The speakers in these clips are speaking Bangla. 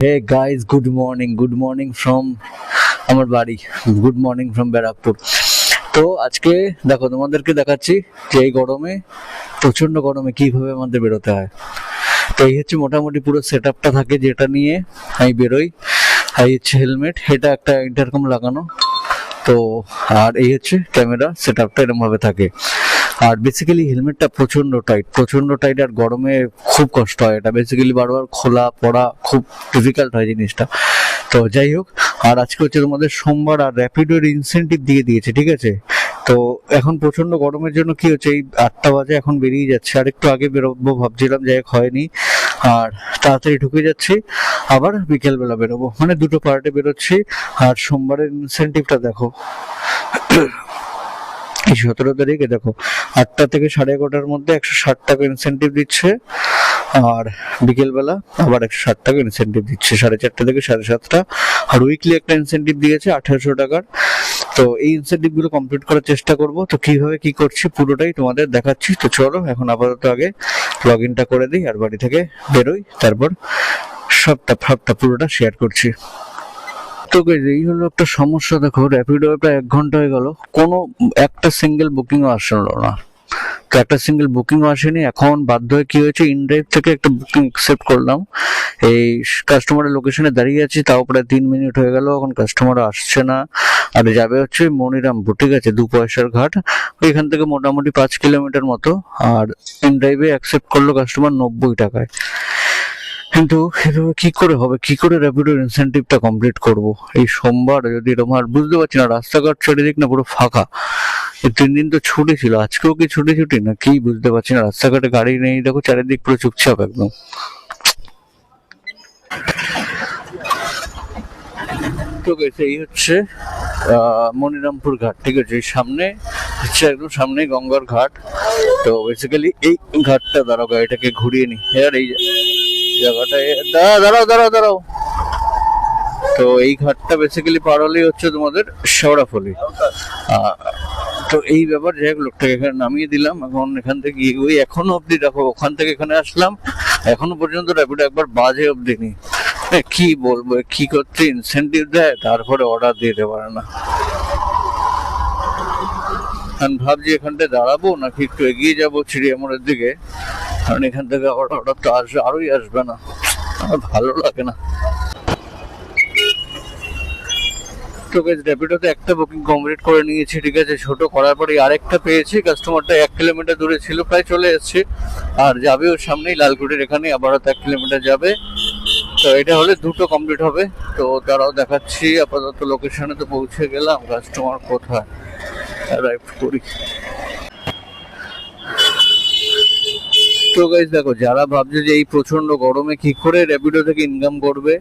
Hey guys, good morning from আমার বাড়ি, গুড মর্নিং ফ্রম ব্যারাকপুর। তো আজকে দেখো তোমাদেরকে দেখাচ্ছি যে এই গরমে, প্রচন্ড গরমে কিভাবে আমাদের বেরোতে হয়। তো এই হচ্ছে মোটামুটি পুরো সেট আপটা থাকে যেটা নিয়ে আমি বেরোই। এই হচ্ছে হেলমেট, এটা একটা ইন্টারকম লাগানো। তো আর এই হচ্ছে ক্যামেরা সেট আপটা এরকম ভাবে থাকে। আর বেসিক্যালি হেলমেটটা প্রচন্ড টাইট, আর গরমে খুব কষ্ট হয়। এটা বেসিক্যালি বারবার খোলা পড়া খুব ডিফিকাল্ট হয় জিনিসটা। তো যাই হোক, আর আজকে হচ্ছে তোমাদের সোমবার, আর র্যাপিডোর ইনসেন্টিভ দিয়ে দিয়েছে, ঠিক আছে। তো এখন প্রচন্ড গরমের জন্য কি হচ্ছে, এই 8টা বাজে এখন বেরিয়ে যাচ্ছে, আর একটু আগে বেরোবো ভাবছিলাম, যাই হোক হয়নি। আর তাড়াতাড়ি ঢুকে যাচ্ছি, আবার বিকেলবেলা বেরোবো, মানে দুটো পার্টে বেরোচ্ছি। আর সোমবারের ইনসেন্টিভটা দেখো, এই 17 তারিখে দেখো 8টা থেকে 11:30টার মধ্যে 160 টাকা ইনসেন্টিভ দিচ্ছে। আর বিকেলবেলা আবার 160 টাকা ইনসেন্টিভ দিচ্ছে 4:30 থেকে 7:30। আর উইকলি একটা ইনসেন্টিভ দিয়েছে 1800 টাকার। তো এই ইনসেন্টিভ গুলো কমপ্লিট করার চেষ্টা করব। তো কিভাবে কি করছি পুরোটাই তোমাদের দেখাচ্ছি। তো চলো এখন আপাতত আগে লগ ইনটা করে দিই আর বাড়ি থেকে বেরোই, তারপর সবটা পুরোটা শেয়ার করছি। তো guys, এই হলো একটা সমস্যা। দেখো র্যাপিডো প্রায় 1 ঘন্টা হয়ে গেল, কোনো একটা সিঙ্গেল বুকিংও আসলো না। তো একটা সিঙ্গেল বুকিংও আসেনি। এখন বাধ্য হয়ে কি হয়েছে, ইনড্রাইভ থেকে একটা বুকিং অ্যাকসেপ্ট করলাম। এই কাস্টমারের লোকেশনে দাঁড়িয়ে আছি, তাও প্রায় 3 মিনিট হয়ে গেল, এখন কাস্টমার আসছে না। আর যাবে হচ্ছে মনিরামপুর, ঠিক আছে, 2 পয়সার ঘাট, ওইখান থেকে মোটামুটি 5 কিলোমিটার মতো। আর ইনড্রাইভে অ্যাকসেপ্ট করলো কাস্টমার 90 টাকায়। কিন্তু এভাবে কি করে হবে, কি করে র্যাপিডোর ইনসেন্টিভটা কমপ্লিট করব এই সোমবার? যদি এরকম, আর বুঝতে পারছি না, রাস্তাঘাট চারিদিক না পুরো ফাঁকা। এই 3 দিন তো ছুটি ছিল, আজকেও কি ছুটি না কি বুঝতে পারছি না। রাস্তাঘাটে গাড়ি নেই, দেখো চারিদিক পুরো চুপচাপ একদম। তো গেছে এই হচ্ছে মনিরামপুর ঘাট, ঠিক আছে, এই সামনে হচ্ছে একদম সামনে গঙ্গার ঘাট। তো বেসিক্যালি এই ঘাটটা, দাঁড়াও গাড়িটাকে ঘুরিয়ে নি, আর এই জায়গাটায় দাঁড়াও। তো এই ঘাটটা বেসিক্যালি পার হলেই হচ্ছে তোমাদের শেওড়াফুলি। তো এই ব্যাপার, যাই হোক লোকটাকে এখানে নামিয়ে দিলাম। এখন এখান থেকে ওই এখনো অব্দি দেখো, ওখান থেকে এখানে আসলাম, এখনো পর্যন্ত র্যাপিডো একবার বাজে অব্দি নেই। কি বলবো, কি করতে ইনসেন্টিভ দেয় তারপরে অর্ডার দিতে পারে না। আমি ভাবছি এখানটায় দাঁড়াবো নাকি একটু এগিয়ে যাবো চিড়িয়ামোড়ের দিকে, কারণ এখান থেকে অর্ডার তো আসবে, আরোই আসবে না, আমার ভালো লাগে না। তো গাইস, র্যাপিডোতে একটা বুকিং কমপ্লিট করে নিয়েছি, ঠিক আছে, ছোট করার পরে আরেকটা পেয়েছি। কাস্টমারটা 1 কিলোমিটার দূরে ছিল, প্রায় চলে এসছে, আর যাবে ওর সামনেই লালকুটির এখানে, আবার 1 কিলোমিটার যাবে। তো এটা হলে দুটো কমপ্লিট হবে। তো তারাও দেখাচ্ছি, আপাতত লোকেশনে তো পৌঁছে গেলাম, কাস্টমার কোথায় অ্যারাইভ করি। তো গাইস দেখো, যারা ভাবছে যে এই প্রচন্ড গরমে কি করে র্যাপিডো থেকে ইনকাম করবে,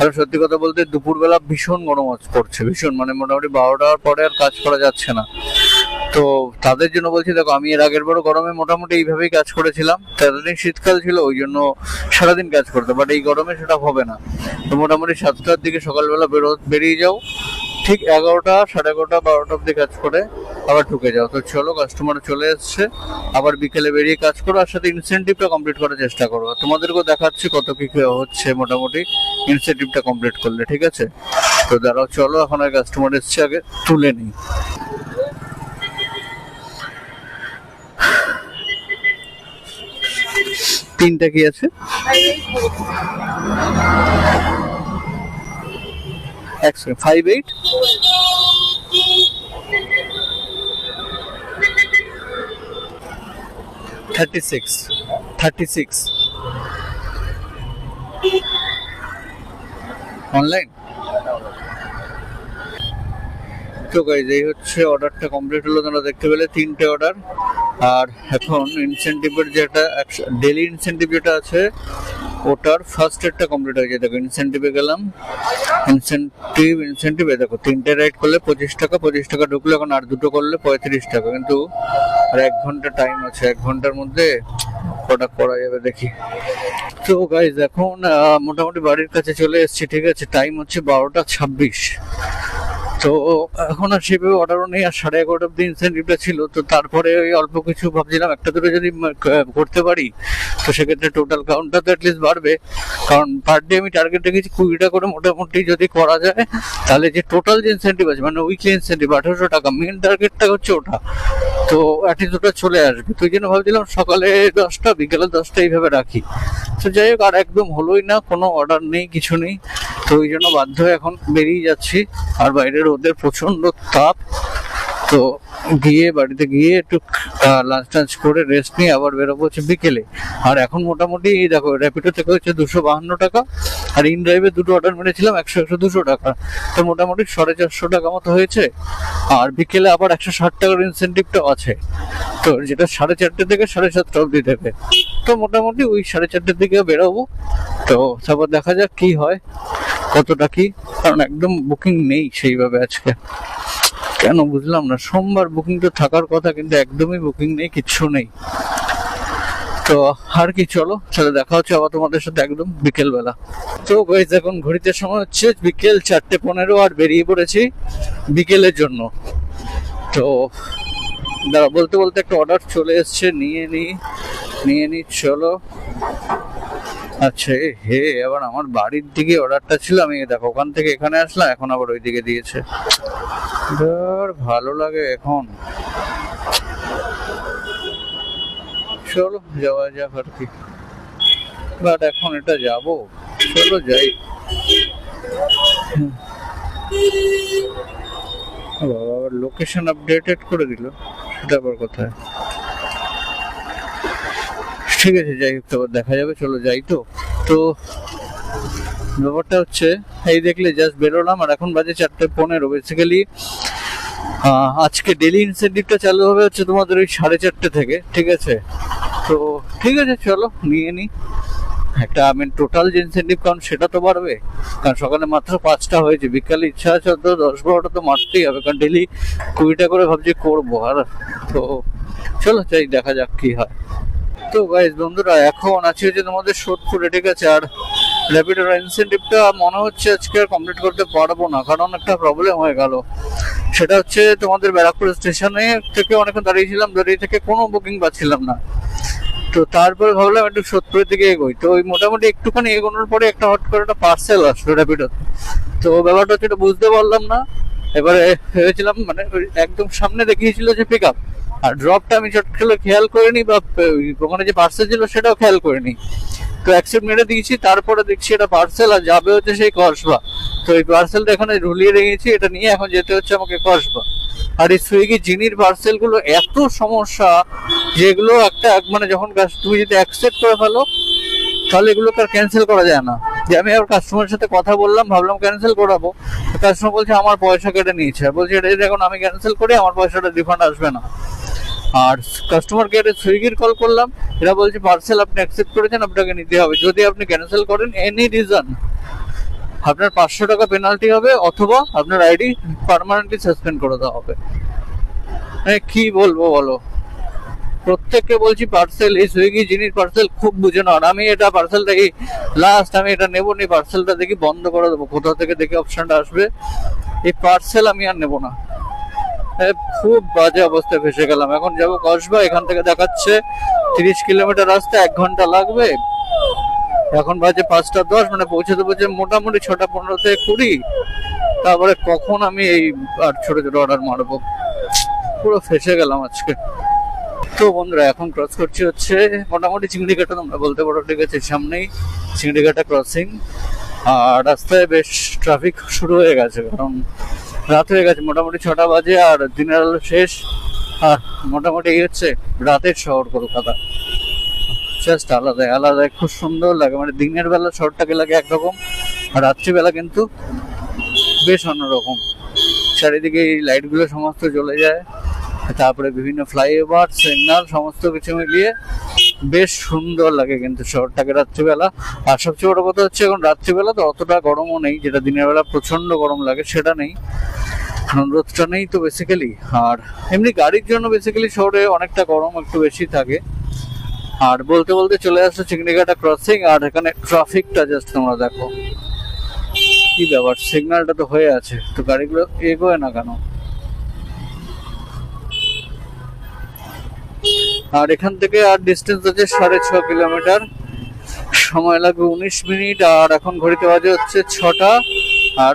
আর সত্যি কথা বলতে দুপুরবেলা ভীষণ গরম পড়ছে, ভীষণ, মানে মোটামুটি 12টার পরে আর কাজ করা যাচ্ছে না। তো তাদের জন্য বলছি, দেখো আমি এর আগের বড় গরমে মোটামুটি এইভাবেই কাজ করেছিলাম, ততদিন শীতকাল ছিল, ওই জন্য সারাদিন কাজ করতে, বাট এই গরমে সেটা হবে না। তো মোটামুটি 7টার দিকে সকালবেলা বেরিয়ে যাও, ঠিক 11টা 11:30 12টা অব্দি কাজ করে আবার ঢুকে যাও। তো চলো, কাস্টমার চলে এসছে, আবার বিকেলে বেরিয়ে কাজ করো, আর সাথে ইনসেন্টিভটা কমপ্লিট করার চেষ্টা করবো। তোমাদেরকেও দেখাচ্ছি কত কি হচ্ছে মোটামুটি ইনসেন্টিভটা কমপ্লিট করলে, ঠিক আছে। তো দাঁড়াও, চলো এখন আর কাস্টমার এসছে, আগে তুলে নিই। তিনটা কি আছে, এক সেকেন্ড, 58 36 অনলাইন। তো গাইজ, এই হচ্ছে অর্ডারটা কমপ্লিট হলো, তোমরা দেখতে পেলে 3টে অর্ডার। আর এখন ইনসেন্টিভের যেটা ডেলি ইনসেন্টিভ যেটা আছে, ওটার ফার্স্ট এডটা কমপ্লিট হয়ে যায়। দেখো ইনসেন্টিভে গেলাম, ইনসেন্টিভে দেখো 3টে রাইড করলে 25 টাকা, 25 টাকা ঢুকলো। এখন আর দুটো করলে 35 টাকা, কিন্তু আর 1 ঘন্টা টাইম আছে, 1 ঘন্টার মধ্যে কটা করা যাবে দেখি। তো গাইজ এখন মোটামুটি বাড়ির কাছে চলে এসেছি, ঠিক আছে, টাইম হচ্ছে 12টা 26। তো এখন আর সেভাবে অর্ডারও নেই, আর 11:30 অব্দি ইনসেন্টিভটা ছিল। তো তারপরে ওই অল্প কিছু ভাবছিলাম একটা দুটো যদি করতে পারি তো সেক্ষেত্রে টোটাল কাউন্টটা তো অ্যাটলিস্ট বাড়বে। কারণ পার ডে আমি টার্গেট রেখেছি 20টা করে, মোটামুটি যদি করা যায় তাহলে যে টোটাল যে ইনসেন্টিভ আছে মানে উইকলি ইনসেন্টিভ 1800 টাকা, মেন টার্গেটটা হচ্ছে ওটা। তো অ্যাটলিস্ট ওটা চলে আসবে। তো ওই জন্য ভাবছিলাম সকালে 10টা বিকেলে 10টা এইভাবে রাখি। তো যাই হোক, আর একদম হলোই না, কোনো অর্ডার নেই, কিছু নেই। তো ওই জন্য বাধ্য হয়ে এখন বেরিয়ে যাচ্ছি। আর বাইরে রোদের প্রচন্ড তাপ। তো গিয়ে বাড়িতে গিয়ে একটু লাঞ্চ টাঞ্চ করে রেস্ট নিয়ে আবার বেরোবো হচ্ছে বিকেলে। আর এখন মোটামুটি দেখো র্যাপিডো থেকে হচ্ছে 252 টাকা, আর ইন ড্রাইভে দুটো অর্ডার মেরেছিলাম 100-200 টাকা। তো মোটামুটি 450 টাকা মতো হয়েছে। আর বিকেলে আবার 160 টাকার ইনসেন্টিভটাও আছে, তো যেটা 4:30 থেকে 7:30 অব্দি দেবে। তো মোটামুটি ওই 4:30 দিকে বেরোবো। তো তারপর দেখা যাক কি হয়, কতটা কি। কারণ একদম বুকিং নেই সেইভাবে আজকে, কেন বুঝলাম না। সোমবার বুকিং তো থাকার কথা, কিন্তু একদমই বুকিং নেই, কিচ্ছু নেই। তো আর কি, চলো তাহলে দেখা হচ্ছে আবার তোমাদের সাথে একদম বিকেল বেলা। তো গাইস এখন ঘড়িতে সময় হচ্ছে বিকেল 4:15, আর বেরিয়ে পড়েছি বিকেলের জন্য। তো দাঁড়া, বলতে বলতে একটা অর্ডার চলে এসছে, নিয়ে নি চলো। আচ্ছা হে, আবার আমার বাড়ির দিকে অর্ডারটা ছিল, আমি দেখো ওখান থেকে এখানে আসলাম, এখন আবার ওই দিকে দিয়েছে। ভালো লাগে এখন। চলো যাওয়া যাক আর কি, বাট এখন এটা যাবো, চলো যাই। লোকেশন আপডেটেড করে দিল, সেটা আবার কোথায়? ঠিক আছে যাই হোক, তারপর দেখা যাবে, চলো যাই। তো ব্যাপারটা হচ্ছে এই দেখলে জাস্ট বেরোলাম, আর এখন বাজে 4:15। বেসিক্যালি আজকে ডেলি ইনসেন্টিভটা চালু হবে হচ্ছে তোমাদের ওই 4:30 থেকে, ঠিক আছে? তো ঠিক আছে চলো নিয়ে নিই একটা। আমি টোটাল যে ইনসেন্টিভ কাউন্ট সেটা তো বাড়বে, কারণ সকালে মাত্র 5টা হয়েছে। বিকালে ইচ্ছা আছে তো 10-12টা তো মারতেই হবে, কারণ ডেলি 20টা করে ভাবছি করবো। আর তো চলো চাই, দেখা যাক কি হয়। তো গাইস বন্ধুরা, এখন আছে হচ্ছে তোমাদের সোদপুরে, ঠিক আছে? আর র্যাপিডোর ইনসেন্টিভটা মনে হচ্ছে আজকে আর কমপ্লিট করতে পারবো না, কারণ একটা প্রবলেম হয়ে গেল। সেটা হচ্ছে তোমাদের ব্যারাকপুর স্টেশনে থেকে অনেকক্ষণ দাঁড়িয়েছিলাম, দাঁড়িয়ে থেকে কোনো বুকিং পাচ্ছিলাম না। তো তারপরে ভাবলাম একটু সোদপুরের দিকে এগোই। তো ওই মোটামুটি একটুখানি এগোনোর পরে একটা হট করে একটা পার্সেল আসলো র্যাপিডোতে। তো ব্যাপারটা হচ্ছে বুঝতে পারলাম না। এবারে ভেবেছিলাম মানে একদম সামনে দেখিয়েছিল যে পিক আপ, আর ড্রপটা আমি চট করে খেয়াল করিনি, বা ওখানে যে পার্সেল ছিল সেটাও খেয়াল করিনি। তো অ্যাকসেপ্ট মেরে দিয়েছি, তারপরে দেখছি এটা পার্সেল আর যাবে হচ্ছে সেই কসবা। তো এই পার্সেলটা এখানে ঝুলিয়ে রেখেছি, এটা নিয়ে এখন যেতে হচ্ছে আমাকে কসবা। আর এই সুইগি জিনির পার্সেল গুলো এত সমস্যা, যেগুলো একটা মানে যখন তুমি যদি অ্যাকসেপ্ট করে ফেলো তাহলে এগুলোকে আর ক্যান্সেল করা যায় না। যে আমি আর কাস্টমারের সাথে কথা বললাম, ভাবলাম ক্যান্সেল করাবো, কাস্টমার বলছে আমার পয়সা কেটে নিয়েছে। বলছে এটা যদি এখন আমি ক্যান্সেল করি আমার পয়সাটা রিফান্ড আসবে না। আর কাস্টমার কেয়ারে সুইগির কল করলাম, এরা বলছে পার্সেল আপনি অ্যাকসেপ্ট করেছেন, আপনাকে নিতে হবে। যদি আপনি ক্যান্সেল করেন এনি রিজন, আপনার 500 টাকা পেনাল্টি হবে, অথবা আপনার আইডি পার্মানেন্টলি সাসপেন্ড করে দেওয়া হবে। কি বলবো বলো, প্রত্যেককে বলছি পার্সেল, এই সুইগি জিনিস পার্সেল খুব বুঝে না। আমি এটা পার্সেলটা এই লাস্ট আমি এটা নেবো নি, পার্সেলটা দেখি বন্ধ করে দেবো, কোথা থেকে দেখি অপশনটা আসবে। এই পার্সেল আমি আর নেবো না। খুব বাজে অবস্থায় ফেসে গেলাম। এখন যাবো কসবা, এখান থেকে দেখাচ্ছে 30 কিলোমিটার রাস্তা, 1 ঘন্টা লাগবে। এখন বাজে 5:10, মানে পৌঁছতে পৌঁছে মোটামুটি 6:15 থেকে 20। তারপরে কখন আমি এই আর ছোট ছোট অর্ডার মারবো, পুরো ফেসে গেলাম আজকে। তো বন্ধুরা এখন ক্রস করছি হচ্ছে মোটামুটি চিংড়িঘাটা, তোমরা বলতে পারো, ঠিক আছে? সামনেই চিংড়িঘাটা ক্রসিং। আর রাস্তায় বেশ ট্রাফিক শুরু হয়ে গেছে, কারণ রাত হয়ে গেছে, মোটামুটি 6টা বাজে, আর দিনের আলো শেষ। আর মোটামুটি এই হচ্ছে রাতের শহর কলকাতা, জাস্ট আলাদাই খুব সুন্দর লাগে। মানে দিনের বেলা শহরটাকে লাগে একরকম, আর রাত্রিবেলা কিন্তু বেশ অন্যরকম। চারিদিকে এই লাইটগুলো সমস্ত জ্বলে যায়, তারপরে বিভিন্ন ফ্লাইওভার, সিগন্যাল, সমস্ত কিছু মিলিয়ে বেশ সুন্দর লাগে কিন্তু শহরটাকে রাত্রিবেলা। আর সবচেয়ে বড় কথা হচ্ছে এখন রাত্রিবেলা তো অতটা গরমও নেই, যেটা দিনের বেলা প্রচন্ড গরম লাগে সেটা নেই, রোদটা নেই তো বেসিক্যালি। আর এমনি গাড়ির জন্য বেসিক্যালি শহরে অনেকটা গরম একটু বেশি থাকে। আর বলতে বলতে চলে আসছে চিংড়িঘাটা ক্রসিং, আর এখানে ট্রাফিকটা জাস্ট তোমরা দেখো। কি ব্যাপার, সিগন্যালটা তো হয়ে আছে, তো গাড়িগুলো এগোয় না কেন? আর এখান থেকে আর ডিস্টেন্স আছে 6.5 কিলোমিটার, সময় লাগবে 19 মিনিট। আর এখন ঘড়িতে বাজে হচ্ছে 6টা। আর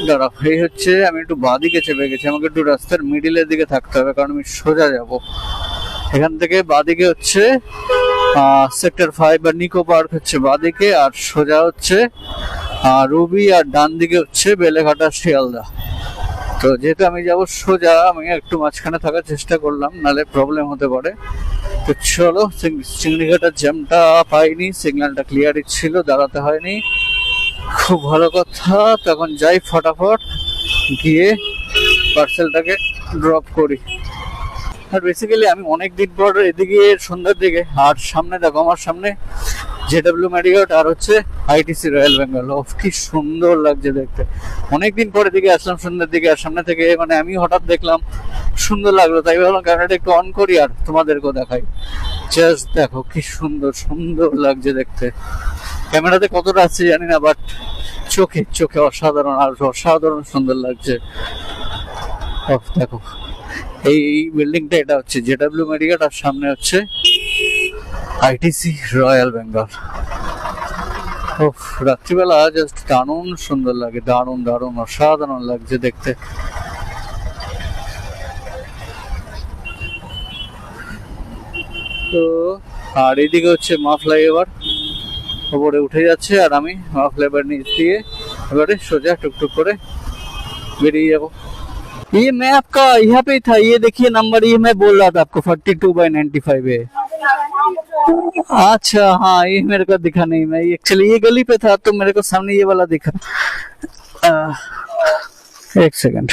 দাঁড়াও, এই হচ্ছে আমি একটু বাঁদিকে চেপে গেছি, আমাকে একটু রাস্তার মিডিলের দিকে থাকতে হবে, কারণ আমি সোজা যাব। এখান থেকে বাঁদিকে হচ্ছে সেক্টর 5 বা নিকো পার্ক হচ্ছে বাঁদিকে, আর সোজা হচ্ছে রুবি, আর ডান দিকে হচ্ছে বেলেঘাটা শিয়ালদা। তো যেহেতু আমি যাব সোজা, আমি একটু মাঝখানে থাকার চেষ্টা করলাম, নাহলে প্রবলেম হতে পারে। তো চলো, চিংড়িঘাটার জ্যামটা পাইনি, সিগন্যালটা ক্লিয়ারই ছিল, দাঁড়াতে হয়নি, খুব ভালো কথা। তখন যাই ফটাফট গিয়ে পার্সেলটাকে ড্রপ করি। আর বেসিক্যালি আমি অনেকদিন পর এদিকে সন্ধ্যার দিকে, আর সামনে দেখো আমার সামনে জেডব্লিউ ম্যারিয়ট আর হচ্ছে আইটিসি রয়্যাল বেঙ্গল। কি সুন্দর লাগছে দেখতে, অনেকদিন পরে দিকে আসলাম সন্ধ্যার দিকে, আর সামনে থেকে মানে আমি হঠাৎ দেখলাম, সুন্দর লাগলো, তাই ভাবলাম ক্যামেরাটা একটু অন করি আর তোমাদেরকেও দেখাই। জাস্ট দেখো কি সুন্দর সুন্দর লাগছে দেখতে, ক্যামেরাতে কতটা আসছে জানি না, বাট চোখে চোখে অসাধারণ, আর অসাধারণ সুন্দর লাগছে। দেখো এই বিল্ডিংটা, এটা হচ্ছে জেডব্লিউ ম্যারিয়ট, আর সামনে হচ্ছে আইটিসি রয়্যাল বেঙ্গল। রাত্রিবেলা জাস্ট দারুণ সুন্দর লাগে, দারুণ দারুণ অসাধারণ লাগছে দেখতে। তো আর এইদিকে হচ্ছে মা ফ্লাইওভার ওপরে উঠে যাচ্ছে, আর আমি মা ফ্লাইওভার নিচ দিয়ে এবারে সোজা টুকটুক করে বেরিয়ে যাবো। ये मैं आपका यहाँ पे था, ये देखिए नंबर, ये मैं बोल रहा था आपको 42/95 है। अच्छा हाँ, ये मेरे को दिखा नहीं, मैं एक्चुअली ये गली पे था तो मेरे को सामने ये वाला दिखा। एक सेकंड,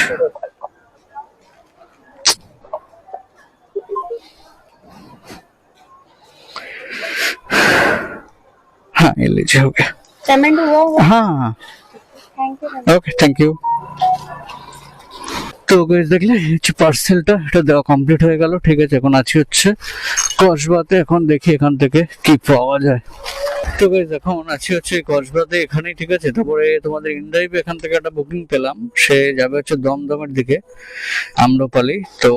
हाँ ये लीजिए, हो गया पेमेंट हुआ? हाँ thank you. Okay, thank you. তো গাইস দেখলে পার্সেলটা এটা দেওয়া কমপ্লিট হয়ে গেল। ঠিক আছে, এখন আছি হচ্ছে কসবাতে, এখন দেখি এখান থেকে কি পাওয়া যায়। তো গাইস এখন আছি হচ্ছে কসবাতে এখানেই, ঠিক আছে। তারপরে তোমাদের ইনড্রাইভ এখান থেকে একটা বুকিং পেলাম, সে যাবে হচ্ছে দমদমের দিকে আম্রপালি। তো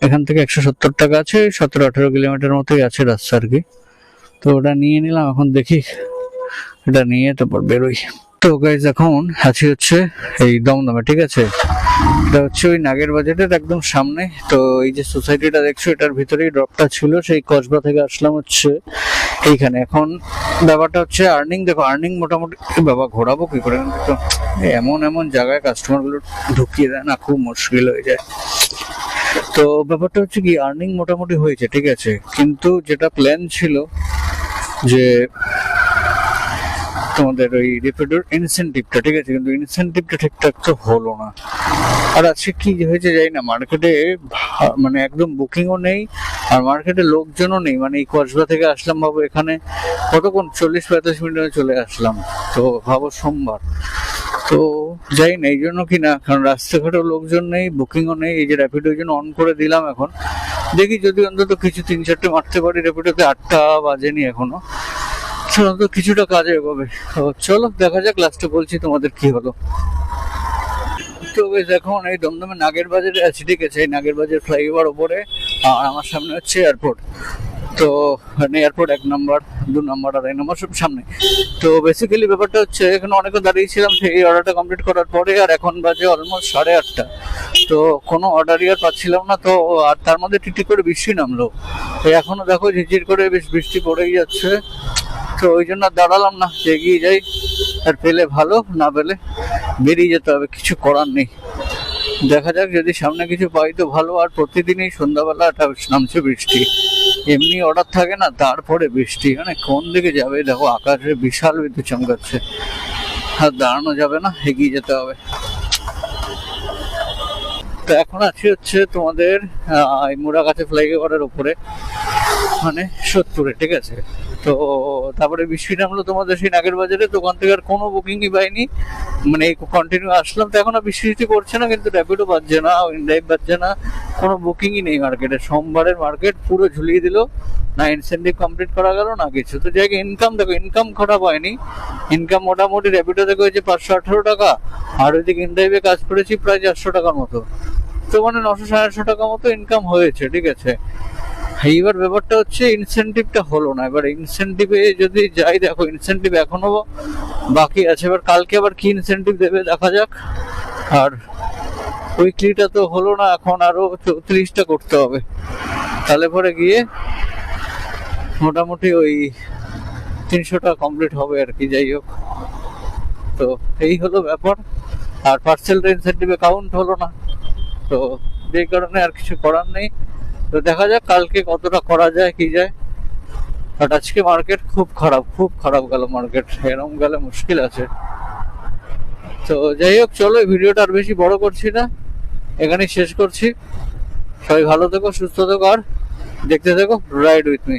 এখান থেকে 170 টাকা আছে, 17-18 কিলোমিটার মতোই আছে রাস্তা আর কি। তো ওটা নিয়ে নিলাম, এখন দেখি এটা নিয়ে তারপর বেরোই। তো গাইজ এখন আছি হচ্ছে এই দমদমে, ঠিক আছে। এটা হচ্ছে ওই নাগের বাজারের একদম সামনে। তো এই যে সোসাইটিটা দেখছো, এটার ভিতরেই ড্রপটা ছিল, সেই কসবা থেকে আসলাম হচ্ছে এইখানে। এখন ব্যাপারটা হচ্ছে আর্নিং, দেখো আর্নিং মোটামুটি, বাবা ঘোরাবো কি করে, তো এমন এমন জায়গায় কাস্টমার গুলো ঢুকিয়ে দেয় না, খুব মুশকিল হয়ে যায়। তো ব্যাপারটা হচ্ছে কি, আর্নিং মোটামুটি হয়েছে, ঠিক আছে, কিন্তু যেটা প্ল্যান ছিল যে তোমাদের ওই রেপিডোর ইনসেনটিভটা, ঠিক আছে, কিন্তু ইনসেনটিভটা ঠিকঠাক তো হলো না। আর আজকে কি হয়েছে জানি না, মার্কেটে মানে একদম বুকিংও নেই, আর মার্কেটে লোকজনও নেই। মানে এই কসবা থেকে আসলাম, ভাবো এখানে কতক্ষণ, 40-45 মিনিটে চলে আসলাম। তো ভাবো সোমবার, তো যাই না, এই জন্য কি না, কারণ রাস্তাঘাটেও লোকজন নেই, বুকিংও নেই। এই যে র্যাপিডোর জন্য অন করে দিলাম, এখন দেখি যদি অন্তত কিছু 3-4টে মারতে পারি। র্যাপিডোতে 8টা বাজেনি এখনো, অন্তত কিছুটা কাজে এগোবে। চলো দেখা যাক, লাস্টে বলছি তোমাদের কি হলো। তো বেশ এখন এই দমদমে নাগের বাজারে আছি, ঠিক আছে, এই নাগের বাজার ফ্লাইওভার ওপরে, আর আমার সামনে হচ্ছে এয়ারপোর্ট। তো মানে এয়ারপোর্ট 1 নম্বর, 2 নম্বর, 2.5 নম্বর সব সামনে। তো বেসিক্যালি ব্যাপারটা হচ্ছে, এখানে অনেকে দাঁড়িয়েছিলাম সেই অর্ডারটা কমপ্লিট করার পরে, আর এখন বাজে অলমোস্ট 8:30। তো কোনো অর্ডারই আর পাচ্ছিলাম না। তো আর তার মধ্যে টিকটিক করে বৃষ্টি নামলো, এখনো দেখো ঝিরঝির করে বেশ বৃষ্টি পড়েই যাচ্ছে। তো ওই জন্য দাঁড়ালাম না, এগিয়ে যাই, আর পেলে ভালো, না পেলে বেরিয়ে যেতে হবে, কিছু করার নেই। দেখা যাক, যদি সামনে কিছু পাই তো ভালো। আর প্রতিদিনই সন্ধ্যাবেলা নামছে বৃষ্টি, এমনি অর্ডার থাকে না, তারপরে বৃষ্টি, মানে কোন দিকে যাবে। দেখো আকাশে বিশাল বিদ্যুৎ চমকাচ্ছে, আর দাঁড়ানো যাবে না, এগিয়ে যেতে হবে। তো এখন আছি হচ্ছে তোমাদের মুড়াগাছা ফ্লাইওভারের উপরে, মানে 70-এ, ঠিক আছে। তো তারপরে বৃষ্টি নামলো তোমাদের সেই নাগের বাজারে, তো ওখান থেকে আর কোনো বুকিংই পাইনি, মানে কন্টিনিউ আসলাম। তো এখন আর বৃষ্টি পড়ছে না, কিন্তু র্যাপিডও বাজছে না, ইনড্রাইভ বাজছে না, কোনো বুকিংই নেই মার্কেটে। সোমবারের মার্কেট পুরো ঝুলিয়ে দিল, না ইনসেন্টিভ কমপ্লিট করা গেল না কিছু। তো যাই ইনকাম দেখো, ইনকাম খারাপ হয়নি, ইনকাম মোটামুটি র্যাপিডো থেকে হয়েছে 518 টাকা, আর ওইদিকে ইনড্রাইভে কাজ করেছি প্রায় 400 টাকার মতো, তো মানে 900-950 টাকা মতো ইনকাম হয়েছে, ঠিক আছে। এইবার ব্যাপারটা হচ্ছে ইনসেন্টিভটা হলো না। এবার ইনসেন্টিভে যদি যাই, দেখো ইনসেন্টিভ এখনো বাকি আছে, এবার কালকে আবার কি ইনসেন্টিভ দেবে দেখা যাক। আর উইকলিটা তো হলো না, এখন আরো 34টা করতে হবে, তাহলে পরে গিয়ে মোটামুটি ওই 300টা কমপ্লিট হবে আর কি। যাই হোক, তো এই হলো ব্যাপার। আর পার্সেলটা ইনসেন্টিভে কাউন্ট হলো না, তো যেই কারণে আর কিছু করার নেই। তো দেখা যাক কালকে কতটা করা যায় কি যায়। বাট আজকে মার্কেট খুব খারাপ গেল মার্কেট, এরকম গেলে মুশকিল আছে। তো যাই হোক, চলো ভিডিওটা আর বেশি বড় করছি না, এখানেই শেষ করছি। সবাই ভালো থেকো, সুস্থ থেকো, আর দেখতে থেকো রাইড উইথ মি।